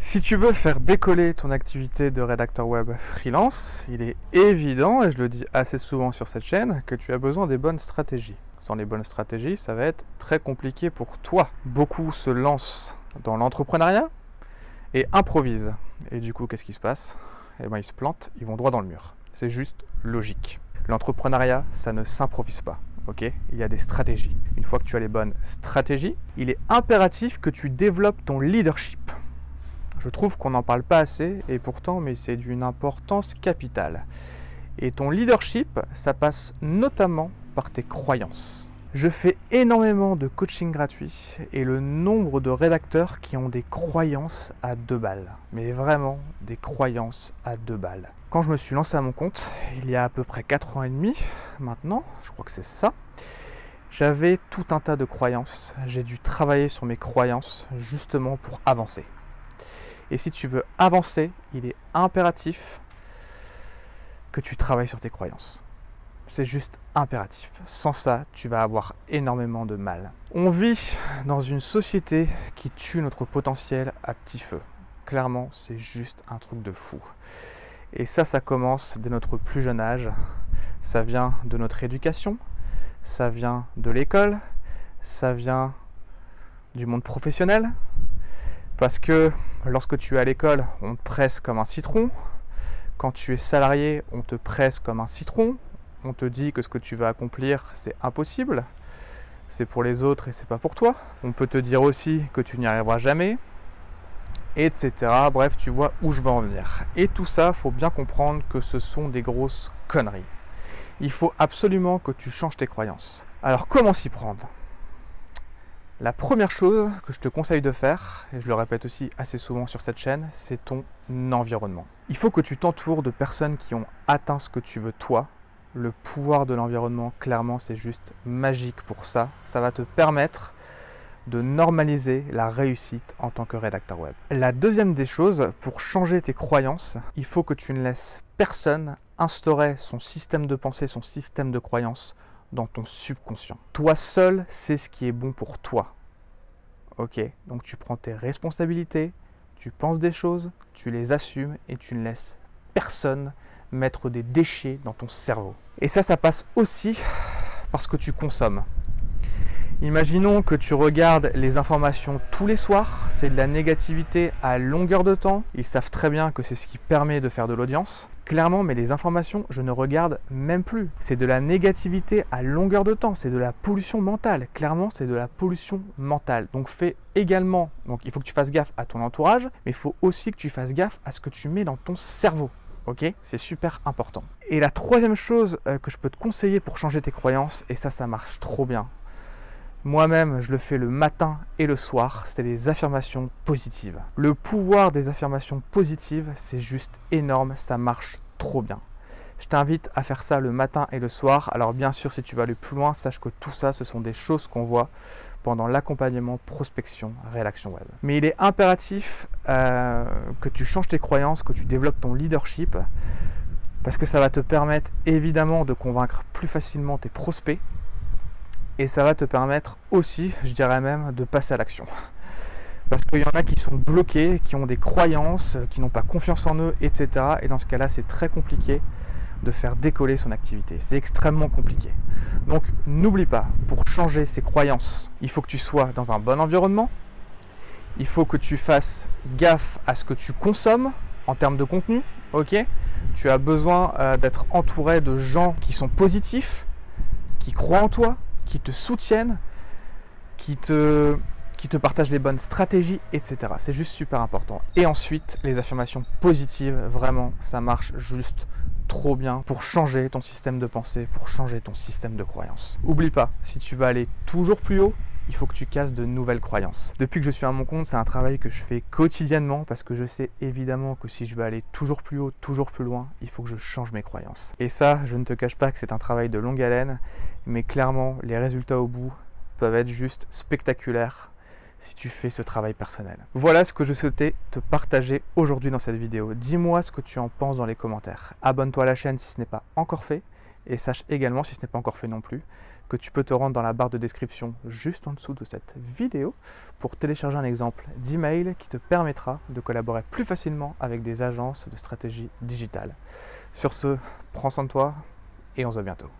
Si tu veux faire décoller ton activité de rédacteur web freelance, il est évident, et je le dis assez souvent sur cette chaîne, que tu as besoin des bonnes stratégies. Sans les bonnes stratégies, ça va être très compliqué pour toi. Beaucoup se lancent dans l'entrepreneuriat et improvisent. Et du coup, qu'est-ce qui se passe? Eh bien, ils se plantent, ils vont droit dans le mur. C'est juste logique. L'entrepreneuriat, ça ne s'improvise pas. Ok, il y a des stratégies. Une fois que tu as les bonnes stratégies, il est impératif que tu développes ton leadership. Je trouve qu'on n'en parle pas assez et pourtant, mais c'est d'une importance capitale. Et ton leadership, ça passe notamment par tes croyances. Je fais énormément de coaching gratuit et le nombre de rédacteurs qui ont des croyances à 2 balles. Mais vraiment des croyances à 2 balles. Quand je me suis lancé à mon compte, il y a à peu près 4 ans et demi maintenant, je crois que c'est ça, j'avais tout un tas de croyances. J'ai dû travailler sur mes croyances justement pour avancer. Et si tu veux avancer, il est impératif que tu travailles sur tes croyances. C'est juste impératif. Sans ça, tu vas avoir énormément de mal. On vit dans une société qui tue notre potentiel à petit feu. Clairement, c'est juste un truc de fou. Et ça commence dès notre plus jeune âge. Ça vient de notre éducation, ça vient de l'école, ça vient du monde professionnel. Parce que lorsque tu es à l'école, on te presse comme un citron. Quand tu es salarié, on te presse comme un citron. On te dit que ce que tu vas accomplir, c'est impossible. C'est pour les autres et c'est pas pour toi. On peut te dire aussi que tu n'y arriveras jamais, etc. Bref, tu vois où je veux en venir. Et tout ça, il faut bien comprendre que ce sont des grosses conneries. Il faut absolument que tu changes tes croyances. Alors, comment s'y prendre ? La première chose que je te conseille de faire, et je le répète aussi assez souvent sur cette chaîne, c'est ton environnement. Il faut que tu t'entoures de personnes qui ont atteint ce que tu veux toi. Le pouvoir de l'environnement, clairement, c'est juste magique pour ça. Ça va te permettre de normaliser la réussite en tant que rédacteur web. La deuxième des choses, pour changer tes croyances, il faut que tu ne laisses personne instaurer son système de pensée, son système de croyances dans ton subconscient. Toi seul sais ce qui est bon pour toi. Ok, donc tu prends tes responsabilités, tu penses des choses, tu les assumes et tu ne laisses personne mettre des déchets dans ton cerveau. Et ça passe aussi parce que tu consommes. Imaginons que tu regardes les informations tous les soirs, c'est de la négativité à longueur de temps. Ils savent très bien que c'est ce qui permet de faire de l'audience. Clairement, mais les informations, je ne regarde même plus. C'est de la négativité à longueur de temps, c'est de la pollution mentale. Clairement, c'est de la pollution mentale. Donc fais également, il faut que tu fasses gaffe à ton entourage, mais il faut aussi que tu fasses gaffe à ce que tu mets dans ton cerveau. Ok, c'est super important. Et la troisième chose que je peux te conseiller pour changer tes croyances, et ça marche trop bien. Moi-même, je le fais le matin et le soir, c'est les affirmations positives. Le pouvoir des affirmations positives, c'est juste énorme, ça marche trop bien. Je t'invite à faire ça le matin et le soir. Alors bien sûr, si tu veux aller plus loin, sache que tout ça, ce sont des choses qu'on voit pendant l'accompagnement prospection, rédaction web. Mais il est impératif que tu changes tes croyances, que tu développes ton leadership, parce que ça va te permettre évidemment de convaincre plus facilement tes prospects, et ça va te permettre aussi, je dirais même, de passer à l'action. Parce qu'il y en a qui sont bloqués, qui ont des croyances, qui n'ont pas confiance en eux, etc. Et dans ce cas-là, c'est très compliqué de faire décoller son activité. C'est extrêmement compliqué. Donc n'oublie pas, pour changer ses croyances, il faut que tu sois dans un bon environnement. Il faut que tu fasses gaffe à ce que tu consommes en termes de contenu. Ok ? Tu as besoin d'être entouré de gens qui sont positifs, qui croient en toi, qui te soutiennent, qui te partagent les bonnes stratégies, etc. C'est juste super important. Et ensuite, les affirmations positives, vraiment, ça marche juste trop bien pour changer ton système de pensée, pour changer ton système de croyance. Oublie pas, si tu veux aller toujours plus haut, il faut que tu casses de nouvelles croyances. Depuis que je suis à mon compte, c'est un travail que je fais quotidiennement parce que je sais évidemment que si je veux aller toujours plus haut, toujours plus loin, il faut que je change mes croyances. Et ça, je ne te cache pas que c'est un travail de longue haleine, mais clairement, les résultats au bout peuvent être juste spectaculaires si tu fais ce travail personnel. Voilà ce que je souhaitais te partager aujourd'hui dans cette vidéo. Dis-moi ce que tu en penses dans les commentaires. Abonne-toi à la chaîne si ce n'est pas encore fait. Et sache également, si ce n'est pas encore fait non plus, que tu peux te rendre dans la barre de description juste en dessous de cette vidéo pour télécharger un exemple d'email qui te permettra de collaborer plus facilement avec des agences de stratégie digitale. Sur ce, prends soin de toi et on se voit bientôt.